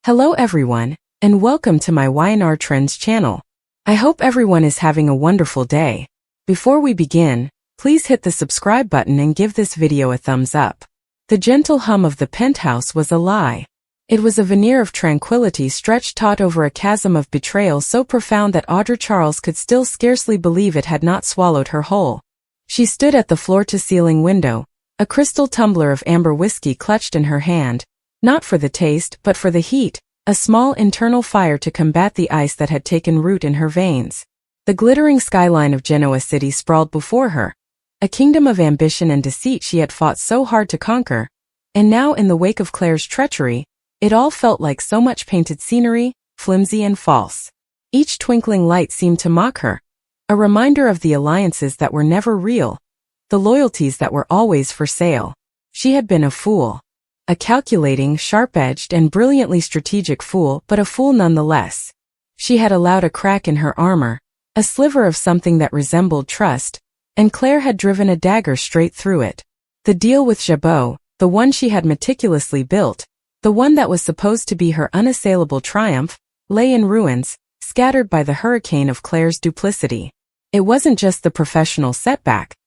Hello everyone, and welcome to my YNR Trends channel. I hope everyone is having a wonderful day. Before we begin, please hit the subscribe button and give this video a thumbs up. The gentle hum of the penthouse was a lie. It was a veneer of tranquility stretched taut over a chasm of betrayal so profound that Audra Charles could still scarcely believe it had not swallowed her whole. She stood at the floor-to-ceiling window, a crystal tumbler of amber whiskey clutched in her hand, not for the taste but for the heat, a small internal fire to combat the ice that had taken root in her veins. The glittering skyline of Genoa City sprawled before her, a kingdom of ambition and deceit she had fought so hard to conquer, and now in the wake of Claire's treachery, it all felt like so much painted scenery, flimsy and false. Each twinkling light seemed to mock her, a reminder of the alliances that were never real, the loyalties that were always for sale. She had been a fool. A calculating, sharp-edged and brilliantly strategic fool, but a fool nonetheless. She had allowed a crack in her armor, a sliver of something that resembled trust, and Claire had driven a dagger straight through it. The deal with Jabot, the one she had meticulously built, the one that was supposed to be her unassailable triumph, lay in ruins, scattered by the hurricane of Claire's duplicity. It wasn't just the professional setback.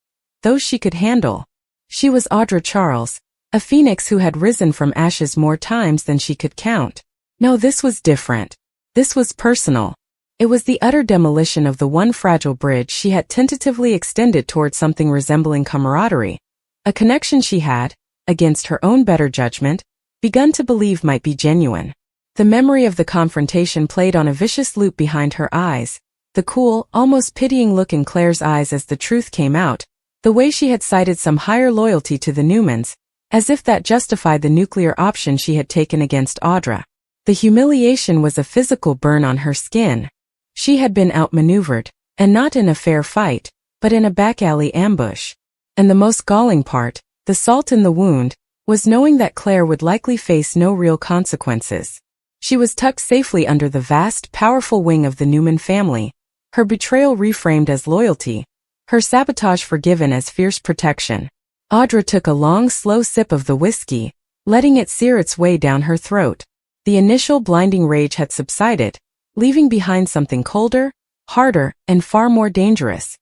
Those she could handle. She was Audra Charles, a phoenix who had risen from ashes more times than she could count. No, this was different. This was personal. It was the utter demolition of the one fragile bridge she had tentatively extended toward something resembling camaraderie, a connection she had, against her own better judgment, begun to believe might be genuine. The memory of the confrontation played on a vicious loop behind her eyes, the cool, almost pitying look in Claire's eyes as the truth came out, the way she had cited some higher loyalty to the Newmans, as if that justified the nuclear option she had taken against Audra. The humiliation was a physical burn on her skin. She had been outmaneuvered, and not in a fair fight, but in a back-alley ambush. And the most galling part, the salt in the wound, was knowing that Claire would likely face no real consequences. She was tucked safely under the vast, powerful wing of the Newman family, her betrayal reframed as loyalty, her sabotage forgiven as fierce protection. Audra took a long, slow sip of the whiskey, letting it sear its way down her throat. The initial blinding rage had subsided, leaving behind something colder, harder, and far more dangerous.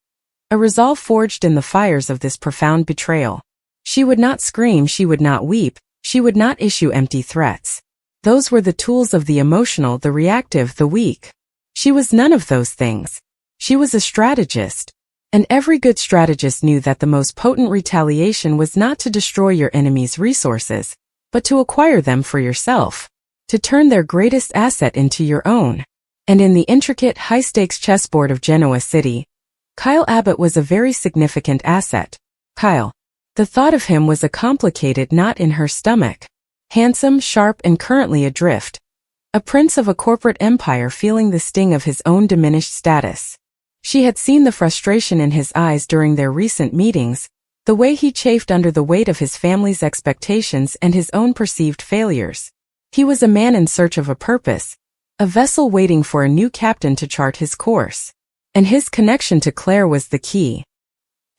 A resolve forged in the fires of this profound betrayal. She would not scream, she would not weep, she would not issue empty threats. Those were the tools of the emotional, the reactive, the weak. She was none of those things. She was a strategist. And every good strategist knew that the most potent retaliation was not to destroy your enemy's resources, but to acquire them for yourself, to turn their greatest asset into your own. And in the intricate, high-stakes chessboard of Genoa City, Kyle Abbott was a very significant asset. Kyle. The thought of him was a complicated knot in her stomach. Handsome, sharp, and currently adrift. A prince of a corporate empire feeling the sting of his own diminished status. She had seen the frustration in his eyes during their recent meetings, the way he chafed under the weight of his family's expectations and his own perceived failures. He was a man in search of a purpose, a vessel waiting for a new captain to chart his course. And his connection to Claire was the key.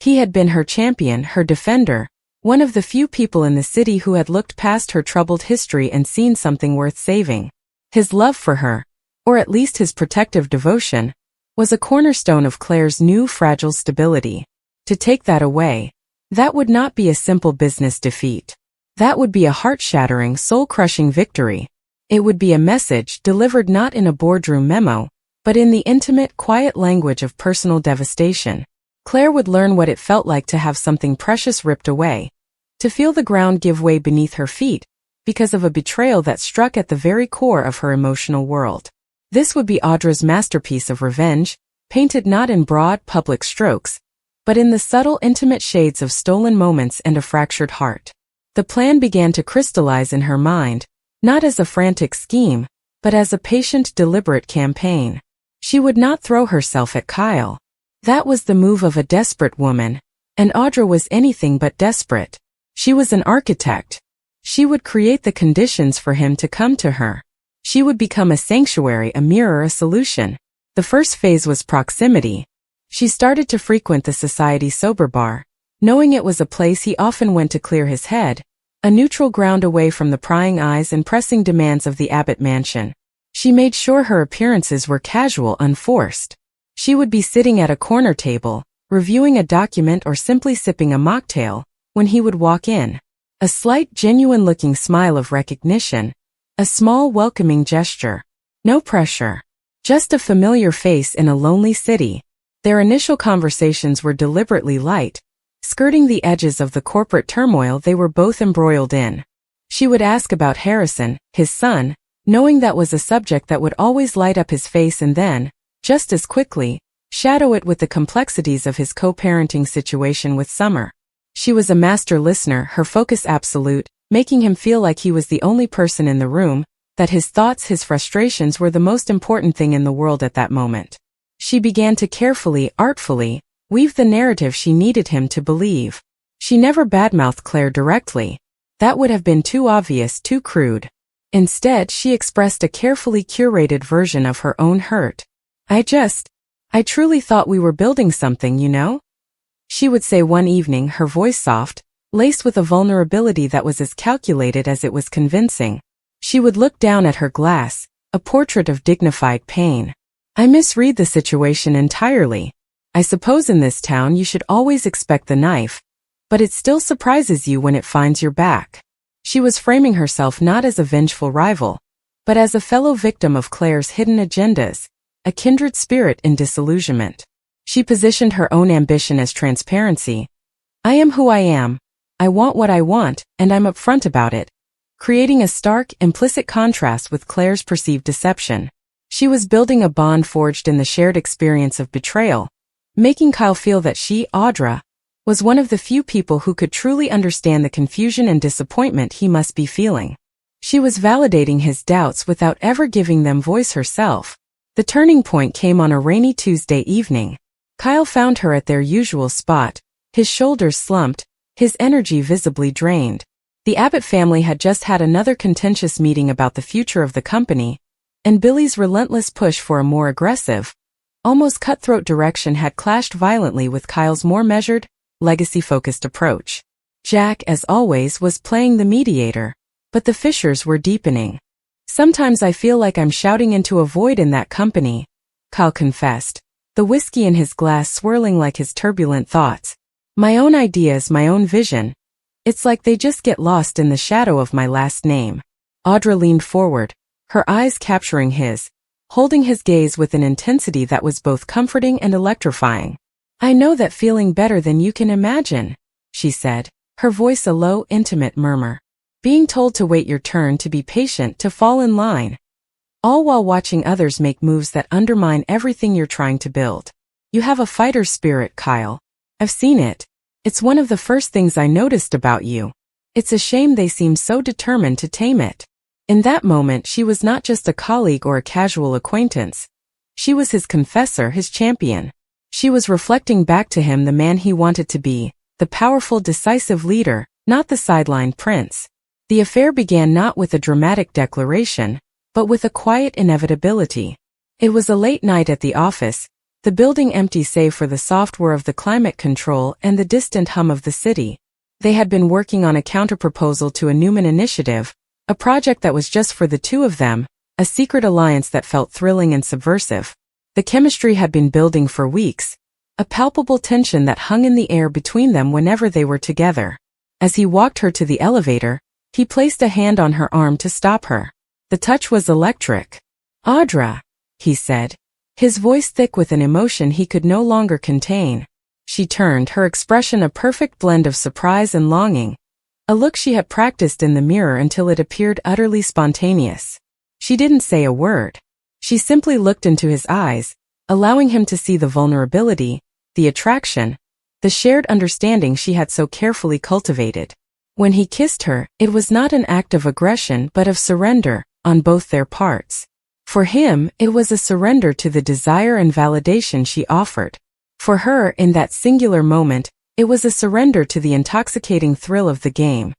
He had been her champion, her defender, one of the few people in the city who had looked past her troubled history and seen something worth saving. His love for her, or at least his protective devotion, was a cornerstone of Claire's new fragile stability. To take that away, that would not be a simple business defeat. That would be a heart-shattering, soul-crushing victory. It would be a message delivered not in a boardroom memo, but in the intimate, quiet language of personal devastation. Claire would learn what it felt like to have something precious ripped away, to feel the ground give way beneath her feet, because of a betrayal that struck at the very core of her emotional world. This would be Audra's masterpiece of revenge, painted not in broad, public strokes, but in the subtle, intimate shades of stolen moments and a fractured heart. The plan began to crystallize in her mind, not as a frantic scheme, but as a patient, deliberate campaign. She would not throw herself at Kyle. That was the move of a desperate woman, and Audra was anything but desperate. She was an architect. She would create the conditions for him to come to her. She would become a sanctuary, a mirror, a solution. The first phase was proximity. She started to frequent the society sober bar, knowing it was a place he often went to clear his head, a neutral ground away from the prying eyes and pressing demands of the Abbott mansion. She made sure her appearances were casual, unforced. She would be sitting at a corner table, reviewing a document or simply sipping a mocktail, when he would walk in. A slight, genuine-looking smile of recognition, a small, welcoming gesture. No pressure. Just a familiar face in a lonely city. Their initial conversations were deliberately light, skirting the edges of the corporate turmoil they were both embroiled in. She would ask about Harrison, his son, knowing that was a subject that would always light up his face, and then, just as quickly, shadow it with the complexities of his co-parenting situation with Summer. She was a master listener, her focus absolute, making him feel like he was the only person in the room, that his thoughts, his frustrations were the most important thing in the world at that moment. She began to carefully, artfully, weave the narrative she needed him to believe. She never badmouthed Claire directly. That would have been too obvious, too crude. Instead, she expressed a carefully curated version of her own hurt. I truly thought we were building something, you know? She would say one evening, her voice soft, laced with a vulnerability that was as calculated as it was convincing. She would look down at her glass, a portrait of dignified pain. I misread the situation entirely. I suppose in this town you should always expect the knife, but it still surprises you when it finds your back. She was framing herself not as a vengeful rival, but as a fellow victim of Claire's hidden agendas, a kindred spirit in disillusionment. She positioned her own ambition as transparency. I am who I am, I want what I want, and I'm upfront about it, creating a stark, implicit contrast with Claire's perceived deception. She was building a bond forged in the shared experience of betrayal, making Kyle feel that she, Audra, was one of the few people who could truly understand the confusion and disappointment he must be feeling. She was validating his doubts without ever giving them voice herself. The turning point came on a rainy Tuesday evening. Kyle found her at their usual spot, his shoulders slumped, his energy visibly drained. The Abbott family had just had another contentious meeting about the future of the company, and Billy's relentless push for a more aggressive, almost cutthroat direction had clashed violently with Kyle's more measured, legacy-focused approach. Jack, as always, was playing the mediator, but the fissures were deepening. Sometimes I feel like I'm shouting into a void in that company, Kyle confessed, the whiskey in his glass swirling like his turbulent thoughts. My own ideas, my own vision. It's like they just get lost in the shadow of my last name. Audra leaned forward, her eyes capturing his, holding his gaze with an intensity that was both comforting and electrifying. I know that feeling better than you can imagine, she said, her voice a low, intimate murmur. Being told to wait your turn, to be patient, to fall in line. All while watching others make moves that undermine everything you're trying to build. You have a fighter's spirit, Kyle. I've seen it. It's one of the first things I noticed about you. It's a shame they seem so determined to tame it. In that moment, she was not just a colleague or a casual acquaintance. She was his confessor, his champion. She was reflecting back to him the man he wanted to be, the powerful, decisive leader, not the sidelined prince. The affair began not with a dramatic declaration, but with a quiet inevitability. It was a late night at the office, the building empty save for the soft whir of the climate control and the distant hum of the city. They had been working on a counterproposal to a Newman initiative, a project that was just for the two of them, a secret alliance that felt thrilling and subversive. The chemistry had been building for weeks, a palpable tension that hung in the air between them whenever they were together. As he walked her to the elevator, he placed a hand on her arm to stop her. The touch was electric. Audra, he said, his voice thick with an emotion he could no longer contain. She turned, her expression a perfect blend of surprise and longing, a look she had practiced in the mirror until it appeared utterly spontaneous. She didn't say a word. She simply looked into his eyes, allowing him to see the vulnerability, the attraction, the shared understanding she had so carefully cultivated. When he kissed her, it was not an act of aggression but of surrender, on both their parts. For him, it was a surrender to the desire and validation she offered. For her, in that singular moment, it was a surrender to the intoxicating thrill of the game.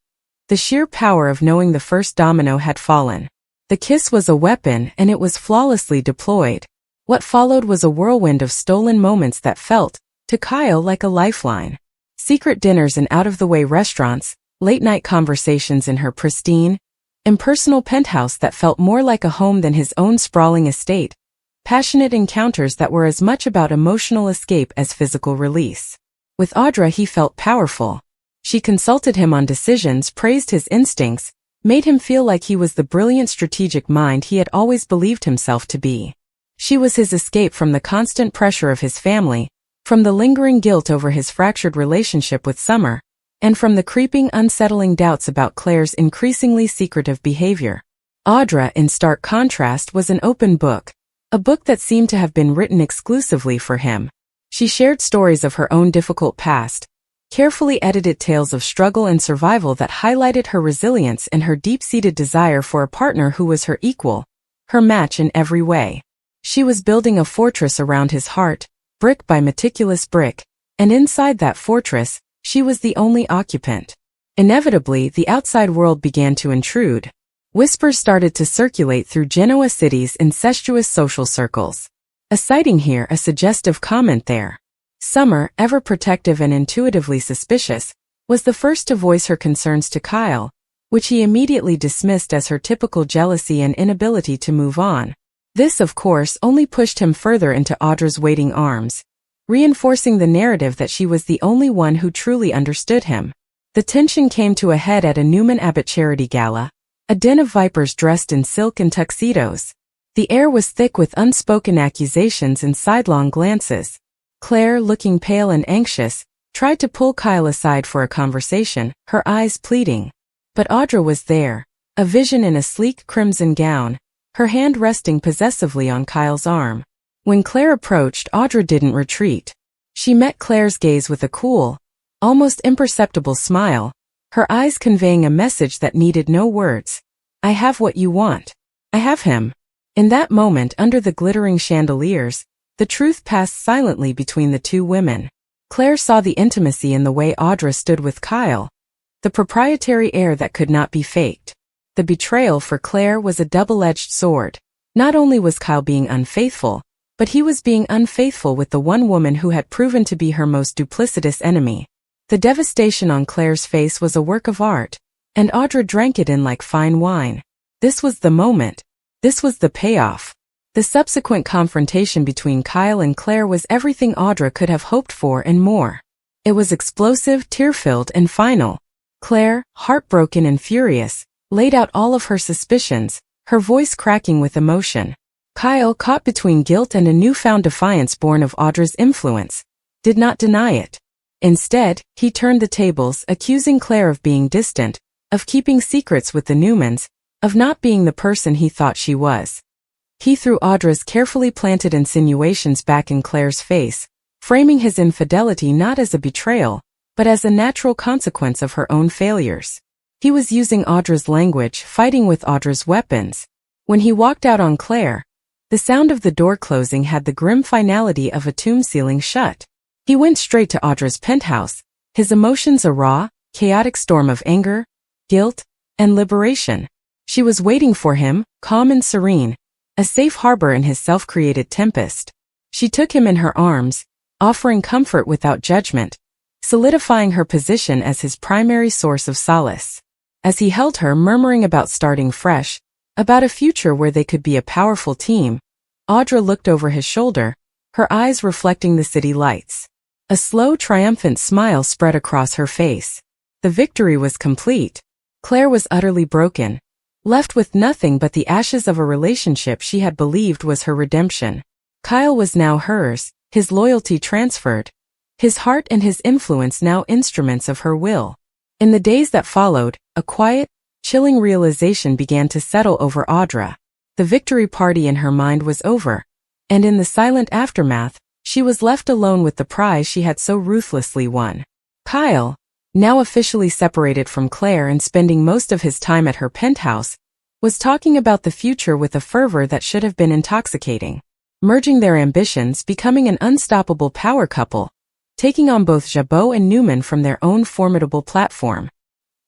The sheer power of knowing the first domino had fallen. The kiss was a weapon, and it was flawlessly deployed. What followed was a whirlwind of stolen moments that felt, to Kyle, like a lifeline. Secret dinners in out-of-the-way restaurants, late-night conversations in her pristine, impersonal penthouse that felt more like a home than his own sprawling estate, passionate encounters that were as much about emotional escape as physical release. With Audra he felt powerful. She consulted him on decisions, praised his instincts, made him feel like he was the brilliant strategic mind he had always believed himself to be. She was his escape from the constant pressure of his family, from the lingering guilt over his fractured relationship with Summer, and from the creeping, unsettling doubts about Claire's increasingly secretive behavior. Audra, in stark contrast, was an open book, a book that seemed to have been written exclusively for him. She shared stories of her own difficult past, carefully edited tales of struggle and survival that highlighted her resilience and her deep-seated desire for a partner who was her equal, her match in every way. She was building a fortress around his heart, brick by meticulous brick, and inside that fortress, she was the only occupant. Inevitably, the outside world began to intrude. Whispers started to circulate through Genoa City's incestuous social circles. A sighting here, a suggestive comment there. Summer, ever protective and intuitively suspicious, was the first to voice her concerns to Kyle, which he immediately dismissed as her typical jealousy and inability to move on. This, of course, only pushed him further into Audra's waiting arms, reinforcing the narrative that she was the only one who truly understood him. The tension came to a head at a Newman Abbott charity gala, a den of vipers dressed in silk and tuxedos. The air was thick with unspoken accusations and sidelong glances. Claire, looking pale and anxious, tried to pull Kyle aside for a conversation, her eyes pleading. But Audra was there, a vision in a sleek crimson gown, her hand resting possessively on Kyle's arm. When Claire approached, Audra didn't retreat. She met Claire's gaze with a cool, almost imperceptible smile, her eyes conveying a message that needed no words. I have what you want. I have him. In that moment, under the glittering chandeliers, the truth passed silently between the two women. Claire saw the intimacy in the way Audra stood with Kyle, the proprietary air that could not be faked. The betrayal for Claire was a double-edged sword. Not only was Kyle being unfaithful, but he was being unfaithful with the one woman who had proven to be her most duplicitous enemy. The devastation on Claire's face was a work of art, and Audra drank it in like fine wine. This was the moment. This was the payoff. The subsequent confrontation between Kyle and Claire was everything Audra could have hoped for and more. It was explosive, tear-filled, and final. Claire, heartbroken and furious, laid out all of her suspicions, her voice cracking with emotion. Kyle, caught between guilt and a newfound defiance born of Audra's influence, did not deny it. Instead, he turned the tables, accusing Claire of being distant, of keeping secrets with the Newmans, of not being the person he thought she was. He threw Audra's carefully planted insinuations back in Claire's face, framing his infidelity not as a betrayal, but as a natural consequence of her own failures. He was using Audra's language, fighting with Audra's weapons. When he walked out on Claire, the sound of the door closing had the grim finality of a tomb sealing shut. He went straight to Audra's penthouse, his emotions a raw, chaotic storm of anger, guilt, and liberation. She was waiting for him, calm and serene, a safe harbor in his self-created tempest. She took him in her arms, offering comfort without judgment, solidifying her position as his primary source of solace. As he held her, murmuring about starting fresh, about a future where they could be a powerful team, Audra looked over his shoulder, her eyes reflecting the city lights. A slow, triumphant smile spread across her face. The victory was complete. Claire was utterly broken, left with nothing but the ashes of a relationship she had believed was her redemption. Kyle was now hers, his loyalty transferred, his heart and his influence now instruments of her will. In the days that followed, a quiet, chilling realization began to settle over Audra. The victory party in her mind was over, and in the silent aftermath, she was left alone with the prize she had so ruthlessly won. Kyle, now officially separated from Claire and spending most of his time at her penthouse, was talking about the future with a fervor that should have been intoxicating. Merging their ambitions, becoming an unstoppable power couple, taking on both Jabot and Newman from their own formidable platform.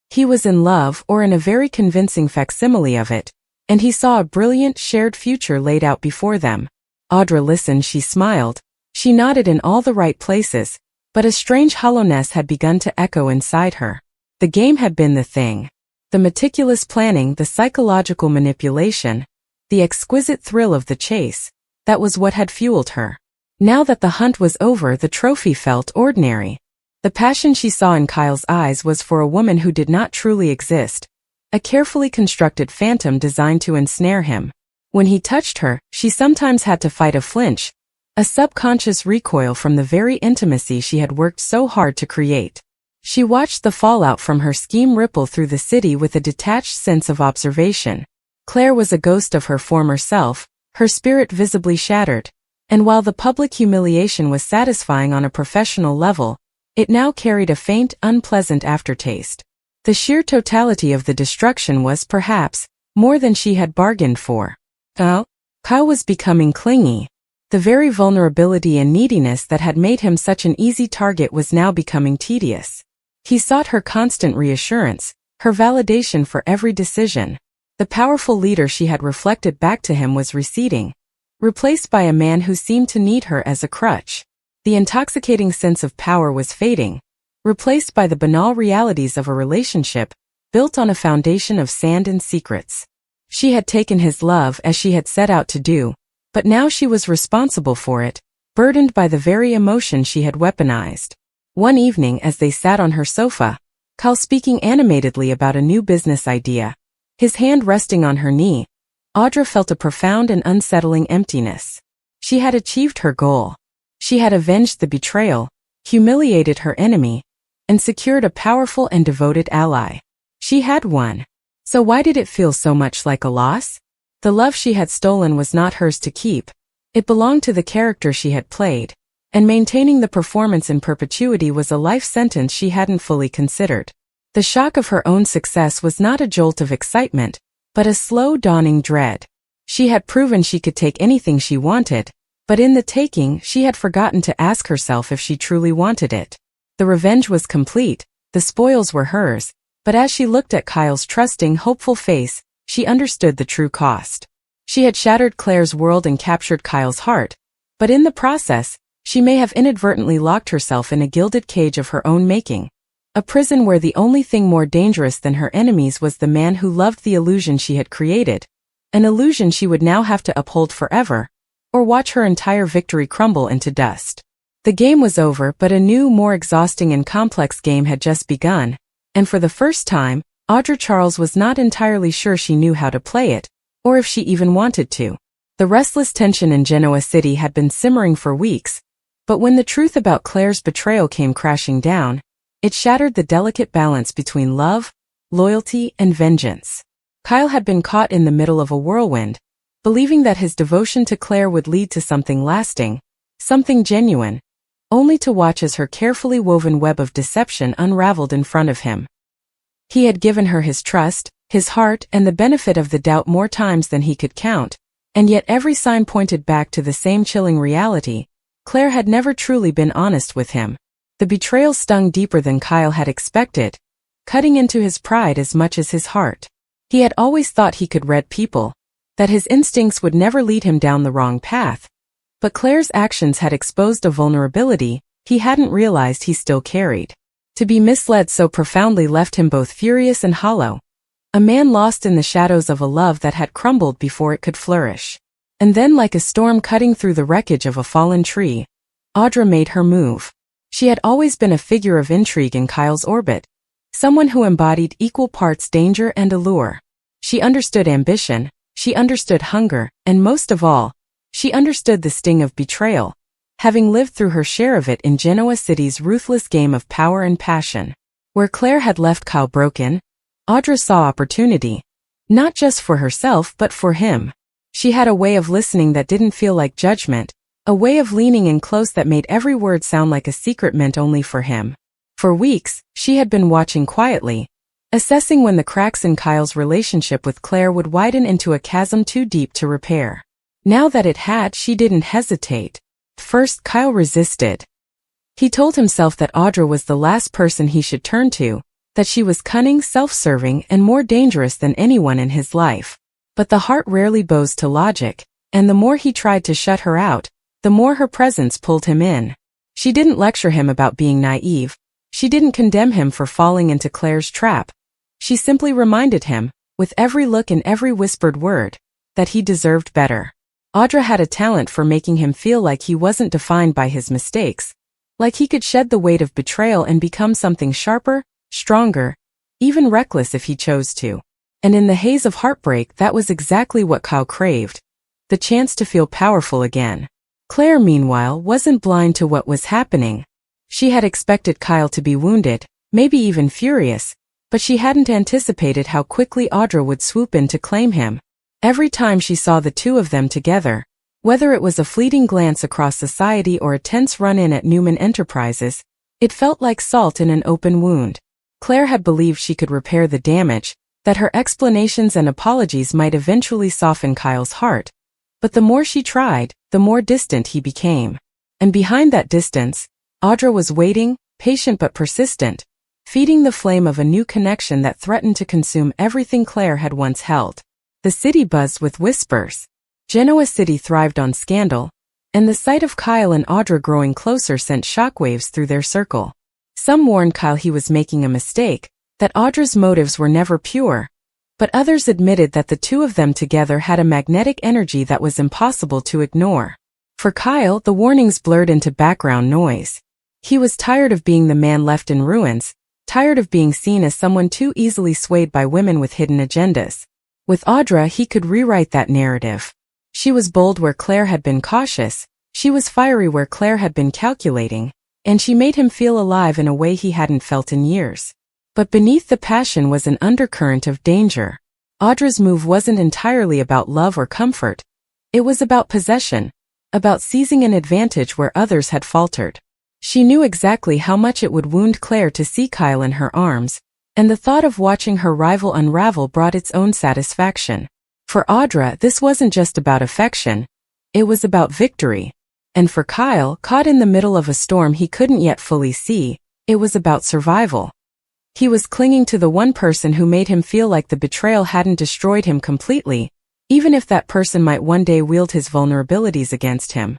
He was in love, or in a very convincing facsimile of it, and he saw a brilliant, shared future laid out before them. Audra listened, she smiled, she nodded in all the right places, but a strange hollowness had begun to echo inside her. The game had been the thing. The meticulous planning, the psychological manipulation, the exquisite thrill of the chase, that was what had fueled her. Now that the hunt was over, the trophy felt ordinary. The passion she saw in Kyle's eyes was for a woman who did not truly exist, a carefully constructed phantom designed to ensnare him. When he touched her, she sometimes had to fight a flinch, a subconscious recoil from the very intimacy she had worked so hard to create. She watched the fallout from her scheme ripple through the city with a detached sense of observation. Claire was a ghost of her former self, her spirit visibly shattered, and while the public humiliation was satisfying on a professional level, it now carried a faint, unpleasant aftertaste. The sheer totality of the destruction was, perhaps, more than she had bargained for. Kyle was becoming clingy. The very vulnerability and neediness that had made him such an easy target was now becoming tedious. He sought her constant reassurance, her validation for every decision. The powerful leader she had reflected back to him was receding, replaced by a man who seemed to need her as a crutch. The intoxicating sense of power was fading, replaced by the banal realities of a relationship built on a foundation of sand and secrets. She had taken his love as she had set out to do, but now she was responsible for it, burdened by the very emotion she had weaponized. One evening as they sat on her sofa, Kyle speaking animatedly about a new business idea, his hand resting on her knee, Audra felt a profound and unsettling emptiness. She had achieved her goal. She had avenged the betrayal, humiliated her enemy, and secured a powerful and devoted ally. She had won. So why did it feel so much like a loss? The love she had stolen was not hers to keep. It belonged to the character she had played, and maintaining the performance in perpetuity was a life sentence she hadn't fully considered. The shock of her own success was not a jolt of excitement, but a slow dawning dread. She had proven she could take anything she wanted, but in the taking she had forgotten to ask herself if she truly wanted it. The revenge was complete, the spoils were hers, but as she looked at Kyle's trusting, hopeful face, she understood the true cost. She had shattered Claire's world and captured Kyle's heart, but in the process, she may have inadvertently locked herself in a gilded cage of her own making, a prison where the only thing more dangerous than her enemies was the man who loved the illusion she had created, an illusion she would now have to uphold forever, or watch her entire victory crumble into dust. The game was over, but a new, more exhausting and complex game had just begun, and for the first time, Audra Charles was not entirely sure she knew how to play it, or if she even wanted to. The restless tension in Genoa City had been simmering for weeks, but when the truth about Claire's betrayal came crashing down, it shattered the delicate balance between love, loyalty, and vengeance. Kyle had been caught in the middle of a whirlwind, believing that his devotion to Claire would lead to something lasting, something genuine, only to watch as her carefully woven web of deception unraveled in front of him. He had given her his trust, his heart, and the benefit of the doubt more times than he could count, and yet every sign pointed back to the same chilling reality. Claire had never truly been honest with him. The betrayal stung deeper than Kyle had expected, cutting into his pride as much as his heart. He had always thought he could read people, that his instincts would never lead him down the wrong path, but Claire's actions had exposed a vulnerability he hadn't realized he still carried. To be misled so profoundly left him both furious and hollow, a man lost in the shadows of a love that had crumbled before it could flourish. And then, like a storm cutting through the wreckage of a fallen tree, Audra made her move. She had always been a figure of intrigue in Kyle's orbit, someone who embodied equal parts danger and allure. She understood ambition, she understood hunger, and most of all, she understood the sting of betrayal, having lived through her share of it in Genoa City's ruthless game of power and passion. Where Claire had left Kyle broken, Audra saw opportunity, not just for herself but for him. She had a way of listening that didn't feel like judgment, a way of leaning in close that made every word sound like a secret meant only for him. For weeks, she had been watching quietly, assessing when the cracks in Kyle's relationship with Claire would widen into a chasm too deep to repair. Now that it had, she didn't hesitate. First, Kyle resisted. He told himself that Audra was the last person he should turn to, that she was cunning, self-serving, and more dangerous than anyone in his life. But the heart rarely bows to logic, and the more he tried to shut her out, the more her presence pulled him in. She didn't lecture him about being naive, She didn't condemn him for falling into Claire's trap. She simply reminded him, with every look and every whispered word, that he deserved better. Audra had a talent for making him feel like he wasn't defined by his mistakes, like he could shed the weight of betrayal and become something sharper, stronger, even reckless if he chose to. And in the haze of heartbreak, that was exactly what Kyle craved, the chance to feel powerful again. Claire, meanwhile, wasn't blind to what was happening. She had expected Kyle to be wounded, maybe even furious, but she hadn't anticipated how quickly Audra would swoop in to claim him. Every time she saw the two of them together, whether it was a fleeting glance across society or a tense run-in at Newman Enterprises, it felt like salt in an open wound. Claire had believed she could repair the damage, that her explanations and apologies might eventually soften Kyle's heart. But the more she tried, the more distant he became. And behind that distance, Audra was waiting, patient but persistent, feeding the flame of a new connection that threatened to consume everything Claire had once held. The city buzzed with whispers. Genoa City thrived on scandal, and the sight of Kyle and Audra growing closer sent shockwaves through their circle. Some warned Kyle he was making a mistake, that Audra's motives were never pure, but others admitted that the two of them together had a magnetic energy that was impossible to ignore. For Kyle, the warnings blurred into background noise. He was tired of being the man left in ruins, tired of being seen as someone too easily swayed by women with hidden agendas. With Audra, he could rewrite that narrative. She was bold where Claire had been cautious, she was fiery where Claire had been calculating, and she made him feel alive in a way he hadn't felt in years. But beneath the passion was an undercurrent of danger. Audra's move wasn't entirely about love or comfort. It was about possession, about seizing an advantage where others had faltered. She knew exactly how much it would wound Claire to see Kyle in her arms, and the thought of watching her rival unravel brought its own satisfaction. For Audra, this wasn't just about affection, it was about victory. And for Kyle, caught in the middle of a storm he couldn't yet fully see, it was about survival. He was clinging to the one person who made him feel like the betrayal hadn't destroyed him completely, even if that person might one day wield his vulnerabilities against him.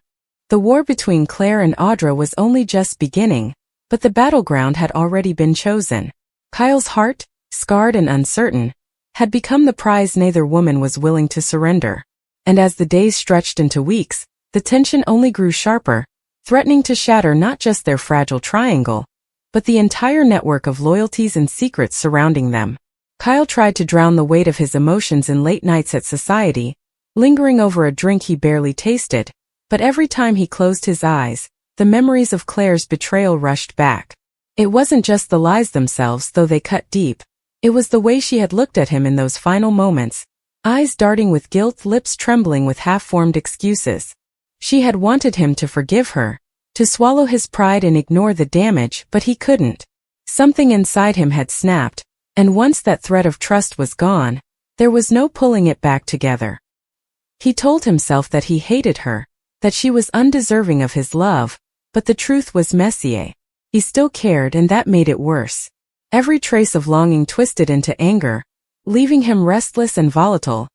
The war between Claire and Audra was only just beginning, but the battleground had already been chosen. Kyle's heart, scarred and uncertain, had become the prize neither woman was willing to surrender. And as the days stretched into weeks, the tension only grew sharper, threatening to shatter not just their fragile triangle, but the entire network of loyalties and secrets surrounding them. Kyle tried to drown the weight of his emotions in late nights at society, lingering over a drink he barely tasted, but every time he closed his eyes, the memories of Claire's betrayal rushed back. It wasn't just the lies themselves, though they cut deep. It was the way she had looked at him in those final moments, eyes darting with guilt, lips trembling with half-formed excuses. She had wanted him to forgive her, to swallow his pride and ignore the damage, but he couldn't. Something inside him had snapped, and once that thread of trust was gone, there was no pulling it back together. He told himself that he hated her, that she was undeserving of his love, but the truth was messier. He still cared, and that made it worse. Every trace of longing twisted into anger, leaving him restless and volatile,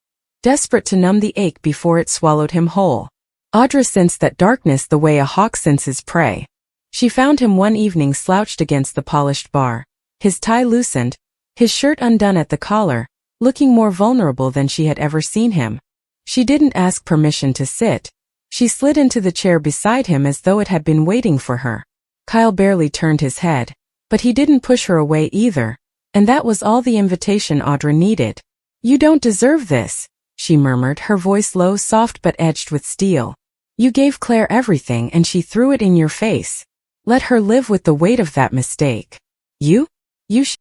desperate to numb the ache before it swallowed him whole. Audra sensed that darkness the way a hawk senses prey. She found him one evening slouched against the polished bar, his tie loosened, his shirt undone at the collar, looking more vulnerable than she had ever seen him. She didn't ask permission to sit. She slid into the chair beside him as though it had been waiting for her. Kyle barely turned his head, but he didn't push her away either, and that was all the invitation Audra needed. "You don't deserve this," she murmured, her voice low, soft but edged with steel. "You gave Claire everything and she threw it in your face. Let her live with the weight of that mistake. You